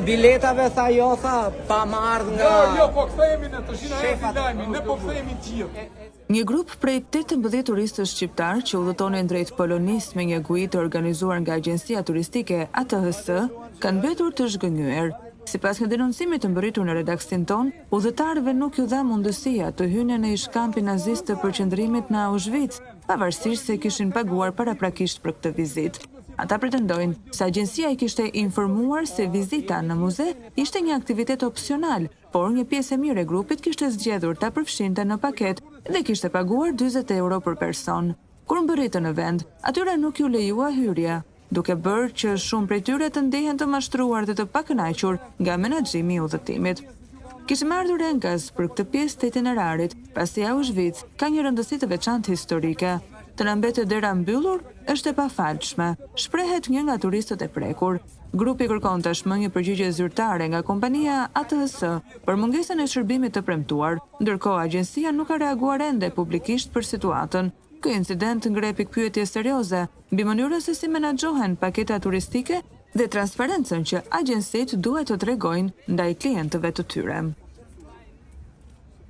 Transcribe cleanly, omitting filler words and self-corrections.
biletave tha jo, tha, pa marrë nga... Jo, po kthehemi në të shina e lajmi, ne po kthehemi gjithë. Një grup prej 18 turistësh shqiptar që udhëtonin drejt Polonisë me një guid të organizuar nga agjencia turistike ATHS, kanë mbetur të zhgënjur. Sipas një denoncimi të mbërritur në redaksin ton, udhëtarëve nuk ju dha mundësia të hynë në ish-kampin nazist të përqendrimit në Auschwitz, pavarësisht se kishin paguar paraprakisht për këtë vizitë. Ata pretendojnë se agjencia i kishte informuar se vizita në muze ishte një aktivitet opsional, por një pjesë e mirë e grupit kishte zgjedhur ta përfshinte në paket dhe kishte paguar 40 euro për person. Kur mbërritën në vend, atyre nuk ju lejua hyrja, duke bërë që shumë prej tyre të ndehen të mashtruar dhe të pakënaqur nga menaxhimi i udhëtimit. Kishim ardhur enkas për këtë pjesë të itinerarit, pasi Auschwitz ka një rëndësi të veçantë historike. Të na mbetë dera mbyllur është e pafalshme, shprehet një nga turistët e prekur. Grupi kërkon tashmë një përgjigje zyrtare nga kompania ATHS për mungesën e shërbimit të premtuar, ndërkohë agjencia nuk ka reaguar ende publikisht për situatën. Ky incident ngre pikpyetje serioze mbi mënyrën se si menaxhohen paketa turistike dhe transparencën që agjencitë duhet të tregojnë ndaj klientëve të tyre.